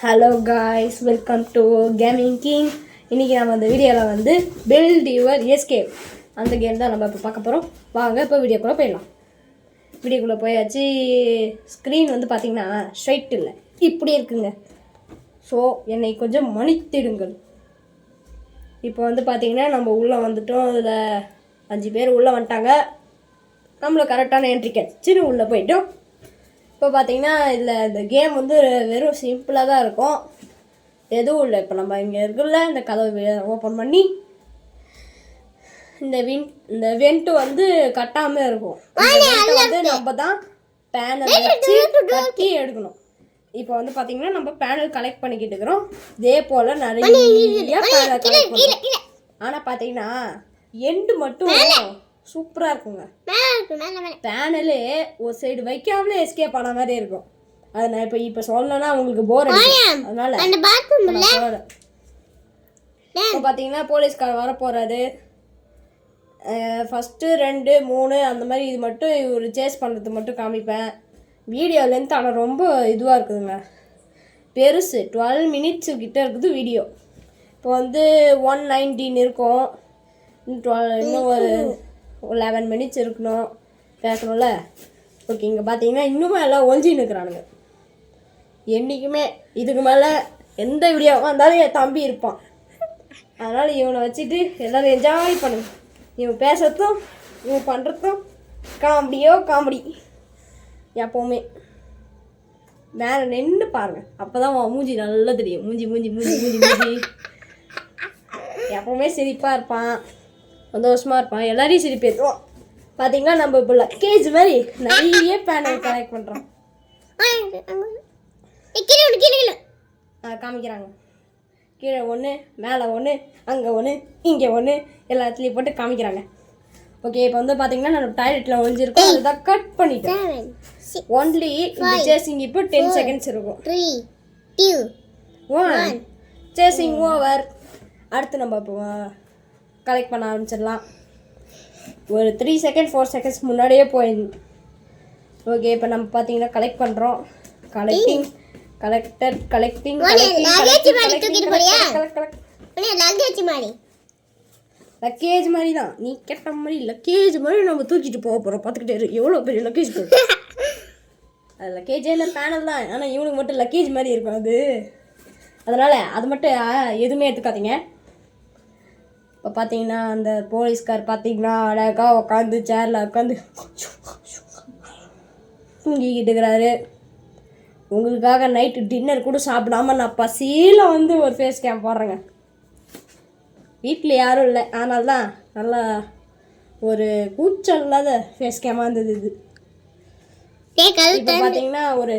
Hello guys, welcome to gaming king. இன்றைக்கி நம்ம அந்த வீடியோவில் வந்து பில்ட் யுவர் எஸ்கேப் அந்த கேம் தான் நம்ம இப்போ பார்க்க போகிறோம். வாங்க இப்போ வீடியோக்குள்ளே போயிடலாம். வீடியோக்குள்ளே போயாச்சு. ஸ்க்ரீன் வந்து பார்த்திங்கன்னா ஸ்ட்ரைட் இல்லை, இப்படி இருக்குங்க. ஸோ என்னை கொஞ்சம் மன்னித்திடுங்கள். இப்போ வந்து பார்த்திங்கன்னா நம்ம உள்ளே வந்துட்டோம். அதில் 5 பேர் உள்ளே வந்துட்டாங்க. நம்மள கரெக்டான என்ட்ரி கிடச்சின்னு உள்ளே போயிட்டோம். இப்போ பார்த்தீங்கன்னா இதில் இந்த கேம் வந்து வெறும் சிம்பிளாக தான் இருக்கும், எதுவும் இல்லை. இப்போ நம்ம இங்கே இருக்குல்ல, இந்த கதவை ஓப்பன் பண்ணி இந்த வெண்ட்டு வந்து கட்டாமல் இருக்கும். வந்து நம்ம தான் பேனல் வச்சு கட்டி எடுக்கணும். இப்போ வந்து பார்த்தீங்கன்னா நம்ம பேனல் கலெக்ட் பண்ணிக்கிட்டு இருக்கிறோம். இதே போல் நிறைய பேனல் கலெக்ட் பண்ணுறோம். ஆனால் பார்த்தீங்கன்னா எண்டு மட்டும் சூப்பராக இருக்குங்க. பேனலே ஒரு சைடு வைக்காமலே எஸ்கேப் ஆன மாதிரி இருக்கும். அதை நான் இப்போ சொல்லணும்னா உங்களுக்கு போர் அடிக்கும். அதனால இப்போ பார்த்தீங்கன்னா போலீஸ்கார் வர போகிறாரு. ஃபஸ்ட்டு 2, 3 அந்த மாதிரி இது மட்டும் ஒரு சேஸ் பண்ணுறது மட்டும் காமிப்பேன். வீடியோ லென்த் ஆனால் ரொம்ப இதுவாக இருக்குதுங்க, பெருசு. 12 minutes கிட்டே இருக்குது வீடியோ. இப்போ வந்து 119 இருக்கும். இன்னும் ஒரு 11 minutes இருக்கணும், பேசணும்ல. ஓகே, இங்கே பார்த்தீங்கன்னா இன்னுமே எல்லாம் ஒஞ்சின்னு இருக்கிறானுங்க. என்றைக்குமே இதுக்கு மேலே எந்த வீடியோவாக இருந்தாலும் என் தம்பி இருப்பான். அதனால் இவனை வச்சுட்டு எல்லோரும் என்ஜாய் பண்ணுங்க. இவன் பேசுறதும் இவன் பண்ணுறதும் காமெடி எப்போவுமே. மேலே நின்று பாருங்கள், அப்போ தான் மூஞ்சி நல்லா தெரியும். மூஞ்சி எப்போவுமே சிரிப்பாக இருப்பான், சந்தோஷமாக இருப்பான், எல்லாரையும் சிரிப்பேற்றுவோம். பார்த்தீங்கன்னா நம்ம இப்போ லக்கேஜ் மாதிரி நிறைய பேனல் கலெக்ட் பண்ணுறோம். காமிக்கிறாங்க. கீழே 1, மேலே 1, அங்கே 1, இங்கே 1, எல்லாத்துலேயும் போட்டு காமிக்கிறாங்க. ஓகே, இப்போ வந்து பார்த்தீங்கன்னா நம்ம டாய்லெட்டில் ஒழிஞ்சிருக்கோம். அதுதான் கட் பண்ணிட்டோம். ஒன்லி சேசிங் இப்போ 10 seconds இருக்கும். 3, 2, 1 சேசிங் ஓவர். அடுத்து நம்ம இப்போ கலெக்ட் பண்ண ஆரம்பிச்சிடலாம். ஒரு 3 seconds 4 seconds முன்னாடியே போயிடணும். ஓகே, இப்போ நம்ம பார்த்தீங்கன்னா கலெக்ட் பண்ணுறோம். கலெக்டிங் லக்கேஜ் மாதிரி தான். நீ கேட்ட மாதிரி லக்கேஜ் மாதிரி நம்ம தூக்கிட்டு போக போகிறோம். பார்த்துக்கிட்டே இருக்கு, எவ்வளோ பெரிய லக்கேஜ் போகுது. அது லக்கேஜே இல்லை, பேனல் தான். ஆனால் இவனுக்கு மட்டும் லக்கேஜ் மாதிரி இருக்கும் அது. அதனால் அது மட்டும் எதுவுமே எடுத்துக்காதீங்க. இப்போ பார்த்தீங்கன்னா அந்த போலீஸ்கார் பார்த்தீங்கன்னா அழகாக உட்காந்து சேரில் உட்காந்து தூங்கிக்கிட்டு இருக்கிறாரு. உங்களுக்காக நைட்டு டின்னர் கூட சாப்பிடாம நான் பசியில் வந்து ஒரு ஃபேஸ் கேம் போடுறேங்க. வீட்டில் யாரும் இல்லை, அதனால தான் நல்லா ஒரு கூச்சல் இல்லாத ஃபேஸ் கேமாக இருந்தது இது. இப்போ பார்த்தீங்கன்னா ஒரு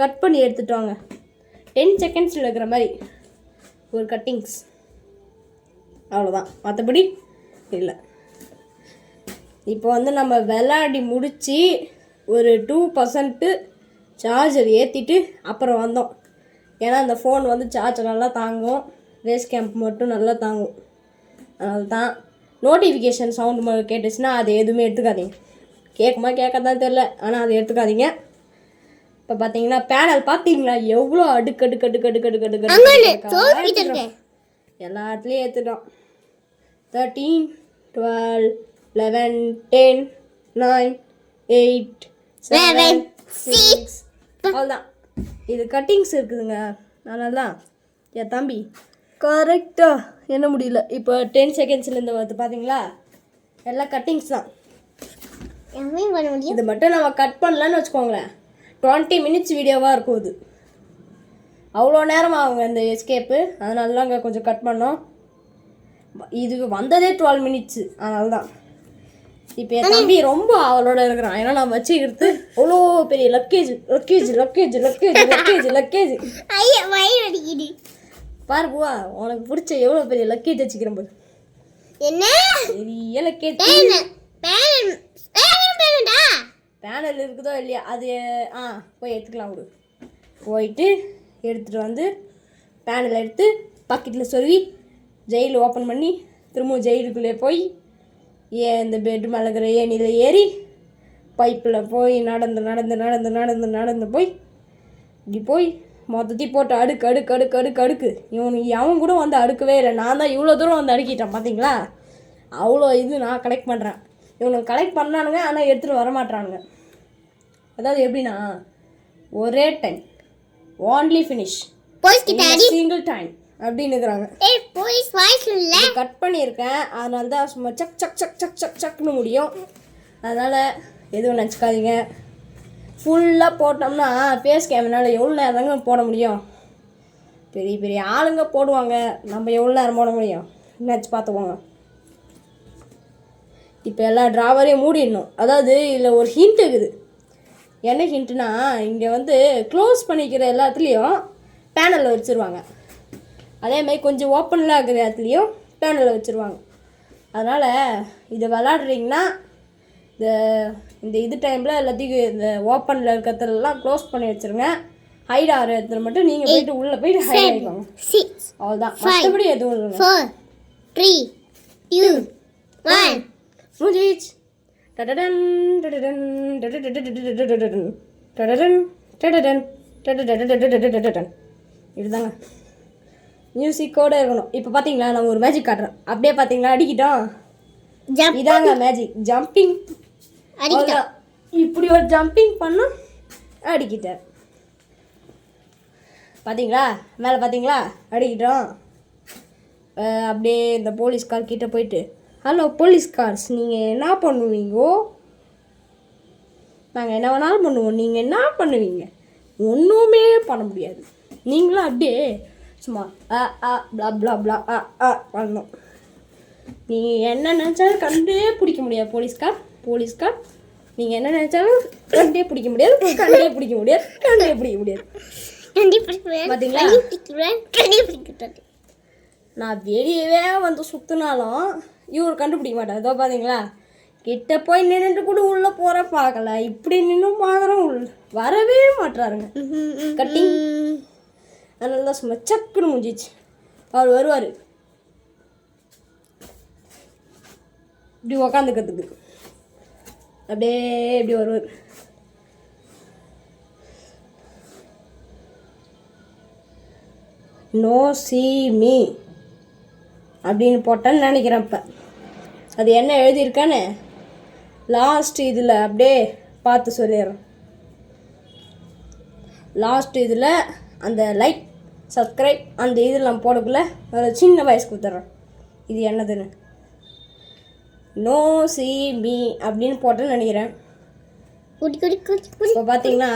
கட் பண்ணி எடுத்துட்டோங்க. 10 seconds இருக்கிற மாதிரி ஒரு கட்டிங்ஸ், அவ்வளோதான், மற்றபடி இல்லை. இப்போ வந்து நம்ம விளையாடி முடித்து ஒரு 2% சார்ஜர் ஏற்றிட்டு அப்புறம் வந்தோம். ஏன்னா அந்த ஃபோன் வந்து சார்ஜர் நல்லா தாங்கும், ரேஸ் கேம்ப் மட்டும் நல்லா தாங்கும். அதனால தான் நோட்டிஃபிகேஷன் சவுண்டு கேட்டுச்சுன்னா அது எதுவுமே எடுத்துக்காதீங்க. கேட்கதான் தெரில, ஆனால் அதை எடுத்துக்காதீங்க. இப்போ பார்த்தீங்கன்னா பேனல் பார்த்தீங்களா எவ்வளோ அடுக்கு எல்லாத்துலேயும் ஏற்றுட்டோம். 13, 12, 11, 10, 9, 8, 7, 6 அவ்வளோதான். இது கட்டிங்ஸ் இருக்குதுங்க. அதனால தான் என் தம்பி கரெக்டாக என்ன முடியல. இப்போ 10 secondsலேருந்து வருது பார்த்தீங்களா, எல்லாம் கட்டிங்ஸ் தான். இது மட்டும் நம்ம கட் பண்ணலான்னு வச்சுக்கோங்களேன், 20 minutes வீடியோவாக இருக்கும். இது அவ்வளோ நேரம் ஆகுங்க இந்த எஸ்கேப்பு. அதனால தான் அங்கே கொஞ்சம் கட் பண்ணோம். இது வந்ததே 12 minutes. அதனால தான் இப்போ என் தம்பி ரொம்ப அவளோட இருக்கிறான். ஏன்னா நான் வச்சுக்கிறது அவ்வளோ பெரிய லக்கேஜ் பாரு பூவா, உனக்கு பிடிச்ச எவ்வளோ பெரிய லக்கேஜ் வச்சுக்கிறேன் போது. என்ன பெரிய லக்கேஜ். பேனல் இருக்குதோ இல்லையா அது போய் எடுத்துக்கலாம். விடு, போயிட்டு எடுத்துகிட்டு வந்து பேனல் எடுத்து பாக்கெட்டில் சொருவி ஜெயில் ஓப்பன் பண்ணி திரும்ப ஜெயிலுக்குள்ளே போய் இந்த பெட்டு மேலே இருக்கிற ஏணியில் ஏறி பைப்பில் போய் நடந்து போய் இப்படி போய் மொத்தத்தையும் போட்டு அடுக்கு அடுக்கு அடுக்கு அடுக்கு அடுக்கு இவனுக்கு அவன் கூட வந்து அடுக்கவே இல்லை. நான் தான் இவ்வளோ தூரம் வந்து அடுக்கிட்டேன் பார்த்தீங்களா. அவ்வளோ இது நான் கலெக்ட் பண்ணுறேன். இவனுக்கு கலெக்ட் பண்ணானுங்க ஆனால் எடுத்துகிட்டு வரமாட்டானுங்க. அதாவது எப்படின்னா ஒரே time only finish single time அப்படின்னு இருக்கிறாங்க. கட் பண்ணியிருக்கேன், அதனால தான் சும்மா சக் சக் சக் சக் சக் சக்னு முடியும். அதனால் எதுவும் நினச்சிக்காதீங்க. ஃபுல்லாக போட்டோம்னா ஃபேஸ் கேமராவில் எவ்வளோ நேரம் தாங்க போட முடியும்? பெரிய பெரிய ஆளுங்க போடுவாங்க, நம்ம எவ்வளோ நேரம் போட முடியும்? நினச்சி பார்த்துக்கோங்க. இப்போ எல்லா ட்ராவரையும் மூடிடணும். அதாவது இதில் ஒரு ஹிண்ட் இருக்குது. என்ன ஹிண்ட்டுனா, இங்கே வந்து க்ளோஸ் பண்ணிக்கிற எல்லாத்துலேயும் பேனலில் வச்சுருவாங்க. அதேமாதிரி கொஞ்சம் ஓப்பனில் இருக்கிற இடத்துலையும் பேனலில் வச்சுருவாங்க. அதனால் இதை விளாட்றீங்கன்னா இந்த இது டைமில் எல்லாத்தையும் இந்த ஓப்பனில் இருக்கிறதுலாம் க்ளோஸ் பண்ணி வச்சுருங்க. ஹைட் ஆகிற இடத்துல மட்டும் நீங்கள் போய்ட்டு உள்ளே போய்ட்டு ஹைட் ஆகிக்கோங்க. அவ்வளோதான், மற்றபடி எதுவும் இல்லைங்க. 4 3 2 1 முடிஞ்சிச்சு. டடடன் டடடன் டடடன் டடடன் டடடன் டடடன் இதுதாங்க மியூசிக்கோடு இருக்கணும். இப்போ பார்த்தீங்களா, நான் ஒரு மேஜிக் காட்டுறேன். அப்படியே பார்த்தீங்களா அடிக்கிட்டோம். இதாங்க மேஜிக், ஜம்பிங். இப்படி ஒரு ஜம்பிங் பண்ணால் அடிக்கிட்டேன். பார்த்தீங்களா, மேலே பார்த்தீங்களா அடிக்கிட்டோம். அப்படியே இந்த போலீஸ்கார் கிட்டே போயிட்டு, ஹலோ போலீஸ்கார்ஸ், நீங்கள் என்ன பண்ணுவீங்கோ? நாங்கள் என்ன வேணாலும் பண்ணுவோம், நீங்கள் என்ன பண்ணுவீங்க? ஒன்றுமே பண்ண முடியாது. நீங்களும் அப்படியே சும்மா ப்ளா ப்ளா ப்ளா பண்ணணும். நீங்கள் என்ன நினச்சாலும் கண்டே பிடிக்க முடியாது. போலீஸ்கார் நீங்கள் என்ன நினச்சாலும் கண்டே பிடிக்க முடியாது. பார்த்தீங்களா, நான் வெளியவே வந்து சுற்றினாலும் இவர் கண்டுபிடிக்க மாட்டார். அதோ பார்த்தீங்களா, கிட்ட போய் நின்றுட்டு கூட உள்ளே போகிற பார்க்கல, இப்படி நின்று பார்க்குறோம், வரவே மாட்டுறாருங்க. கட்டிங். அதனால தான் சும்மா சக்குன்னு முடிஞ்சிச்சு. அவர் வருவார் இப்படி உக்காந்துக்கிறதுக்கு. அப்படியே இப்படி வருவார். நோ சி மீ அப்படின்னு போட்டேன்னு நினைக்கிறேன். இப்போ அது என்ன எழுதியிருக்கான்னு லாஸ்ட் இதில் அப்படியே பார்த்து சொல்லிடுறேன். லாஸ்ட் இதில் அந்த லைக் சப்ஸ்கிரைப் அந்த இதில் நான் போடக்குள்ள ஒரு சின்ன வயசு கொடுத்துட்றேன். இது என்னதுன்னு நோ சி மீ அப்படின்னு போட்டேன்னு நினைக்கிறேன். இப்போ பார்த்தீங்கன்னா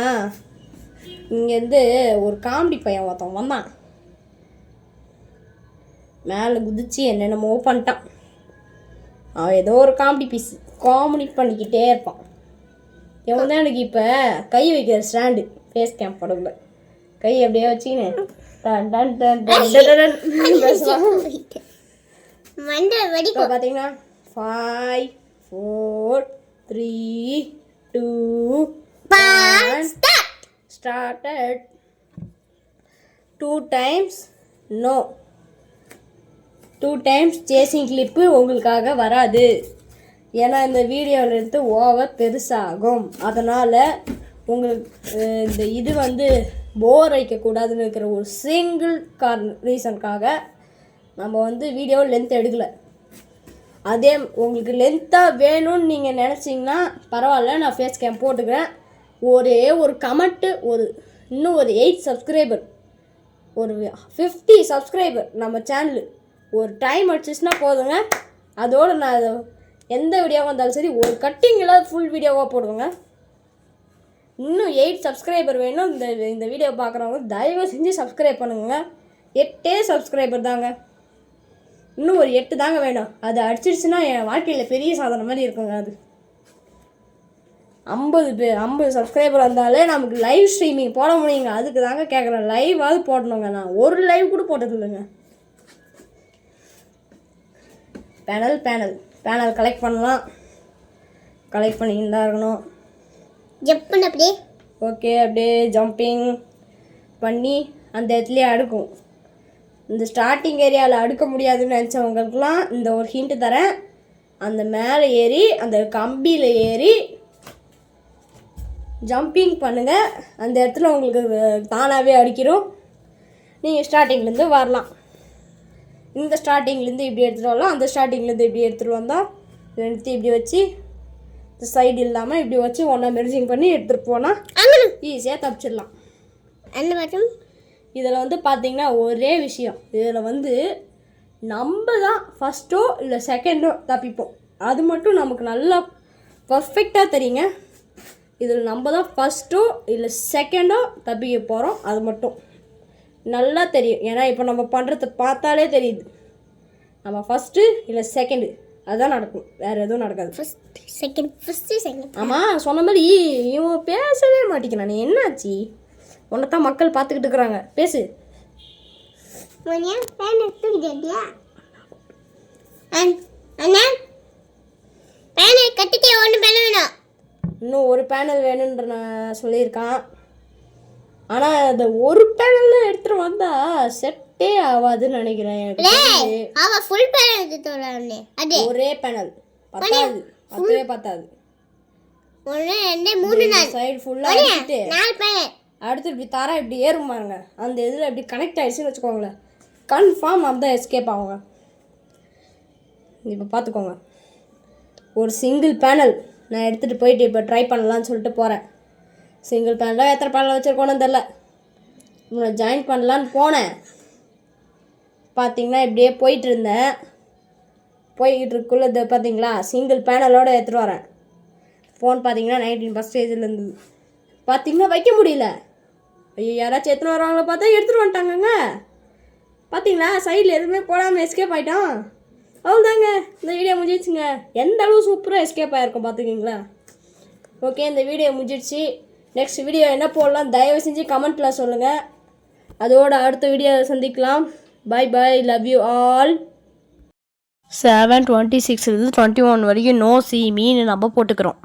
இங்கேருந்து ஒரு காமெடி பையன் ஒருத்தன் வந்தான். மேலே குதிச்சு என்னென்னமோ பண்ணிட்டான். அவன் ஏதோ ஒரு காமெடி பண்ணிக்கிட்டே இருப்பான். இவன் தான் எனக்கு இப்போ கை வைக்கிற ஸ்டாண்டு ஃபேஸ் கேம் படகுல கை அப்படியே வச்சுக்கின்னு இப்போ பார்த்தீங்கன்னா 5 4 3 2 1 started 2 times no 2 times chasing clip உங்களுக்காக வராது. ஏன்னா இந்த வீடியோவில் எடுத்து ஓவர் பெருசாகும். அதனால் உங்களுக்கு இந்த இது வந்து போர் வைக்கக்கூடாதுன்னு இருக்கிற ஒரு சிங்கிள் ரீசனுக்காக நம்ம வந்து வீடியோ லென்த் எடுக்கலை. அதே உங்களுக்கு லென்த்தாக வேணும்னு நீங்கள் நினச்சிங்கன்னா பரவாயில்ல, நான் ஃபேஸ் கேம் போட்டுக்கிறேன். ஒரே ஒரு கமெண்ட்டு, இன்னும் ஒரு 8 சப்ஸ்கிரைபர், ஒரு 50 சப்ஸ்கிரைபர் நம்ம சேனலு ஒரு டைம் அடிச்சிச்சுன்னா போதுங்க. அதோடு நான் எந்த வீடியோவாக இருந்தாலும் சரி ஒரு கட்டிங்கில் ஃபுல் வீடியோவாக போடுவேங்க. இன்னும் 8 சப்ஸ்கிரைபர் வேணும். இந்த வீடியோ பார்க்குறவங்க தயவு செஞ்சு சப்ஸ்கிரைப் பண்ணுங்க. 8 சப்ஸ்கிரைபர் தாங்க, இன்னும் ஒரு 8 தாங்க வேணும். அது அடிச்சிடுச்சுன்னா என் வாழ்க்கையில் பெரிய சாதனை மாதிரி இருக்குங்க. அது 50 சப்ஸ்கிரைபர் வந்தாலே நமக்கு லைவ் ஸ்ட்ரீமிங் போட முடியுங்க. அதுக்கு தாங்க கேட்குறேன், லைவாவது போடணுங்க. நான் ஒரு லைவ் கூட போட்டது இல்லைங்க. பேனல் கலெக்ட் பண்ணலாம், கலெக்ட் பண்ணிக்கிட்டு தான் இருக்கணும். அப்படியே ஓகே, அப்படியே ஜம்பிங் பண்ணி அந்த இடத்துலையே அடுக்கும். இந்த ஸ்டார்டிங் ஏரியாவில் அடுக்க முடியாதுன்னு நினச்சவங்களுக்குலாம் இந்த ஒரு ஹிண்ட்டு தரேன். அந்த மேலே ஏறி அந்த கம்பியில் ஏறி ஜம்பிங் பண்ணுங்கள். அந்த இடத்துல உங்களுக்கு தானாகவே அடிக்கிறோம். நீங்கள் ஸ்டார்டிங்லேருந்து வரலாம். இந்த ஸ்டார்டிங்லேருந்து இப்படி எடுத்துகிட்டு வரலாம், அந்த ஸ்டார்டிங்லேருந்து இப்படி எடுத்துகிட்டு வந்தால் எடுத்து இப்படி வச்சு இந்த சைடு இல்லாமல் இப்படி வச்சு ஒன்றா மெர்ஜிங் பண்ணி எடுத்துகிட்டு போனால் ஈஸியாக தப்பிச்சிடலாம். இதில் வந்து பார்த்திங்கன்னா ஒரே விஷயம், இதில் வந்து நம்ம தான் ஃபஸ்ட்டோ இல்லை செகண்டோ தப்பிப்போம். அது மட்டும் நமக்கு நல்லா பர்ஃபெக்டாக தெரியுங்க. இதில் நம்ம தான் ஃபஸ்ட்டோ இல்லை செகண்டோ தப்பிக்க போகிறோம். அது மட்டும் நல்லா தெரியும். ஏன்னா இப்போ நம்ம பண்ணுறத பார்த்தாலே தெரியுது நம்ம ஃபஸ்ட்டு இல்லை செகண்டு அதுதான் நடக்கும், வேறு எதுவும் நடக்காது. First second. ஆமாம், சொன்ன மாதிரி இவன் பேசவே மாட்டேங்கிறான். நீ என்னாச்சு? உன்னை தான் மக்கள் பார்த்துக்கிட்டு இருக்கிறாங்க, பேசு. இன்னும் ஒரு பேனல் வேணுன்ற நான் சொல்லியிருக்கான். ஆனால் அந்த ஒரு பேனலில் எடுத்துகிட்டு வந்தால் செட்டே ஆகாதுன்னு நினைக்கிறேன். ஒரே பேனல் பத்தாது, பத்தாது. சைடு ஃபுல்லாக அடிச்சுட்டு அடுத்து இப்படி தர இப்படி ஏறும் பாருங்க. அந்த இதில் இப்படி கனெக்ட் ஆகிடுச்சுன்னு வச்சுக்கோங்களேன், கன்ஃபார்ம் அந்த எஸ்கேப் ஆகுங்க. இப்போ பார்த்துக்கோங்க, ஒரு சிங்கிள் பேனல் நான் எடுத்துகிட்டு போயிட்டு இப்போ ட்ரை பண்ணலான்னு சொல்லிட்டு போகிறேன். சிங்கிள் பேனலாக எத்தனை பேனல் வச்சுருக்கோன்னு தெரில. இவனை ஜாயின் பண்ணலான்னு போனேன். பார்த்திங்கன்னா இப்படியே போயிட்டு இருந்தேன். போய்கிட்டு இருக்குள்ளே இது பார்த்தீங்களா, சிங்கிள் பேனலோடு எடுத்துகிட்டு வரேன். ஃபோன் பார்த்தீங்கன்னா 19% இருந்தது. பார்த்திங்கன்னா வைக்க முடியல. ஐயோ, யாராச்சும் எடுத்துன்னு வருவாங்களோ பார்த்தா எடுத்துகிட்டு வந்துட்டாங்கங்க. பார்த்தீங்களா, சைடில் எதுவுமே போடாமல் எஸ்கேப் ஆகிட்டான். அவ்வளோதாங்க, இந்த வீடியோ முடிஞ்சிடுச்சுங்க. எந்த அளவு சூப்பராக எஸ்கேப் ஆகிருக்கும் பார்த்துக்கிங்களா. ஓகே, இந்த வீடியோ முடிஞ்சிடுச்சு. நெக்ஸ்ட் வீடியோ என்ன போடலாம் தயவு செஞ்சு கமெண்ட்டில் சொல்லுங்கள். அதோட அடுத்த வீடியோ சந்திக்கலாம். Bye bye, love you all. 7:26 21 வரைக்கும் நோ சி மீன் நம்ம போட்டுக்கிறோம்.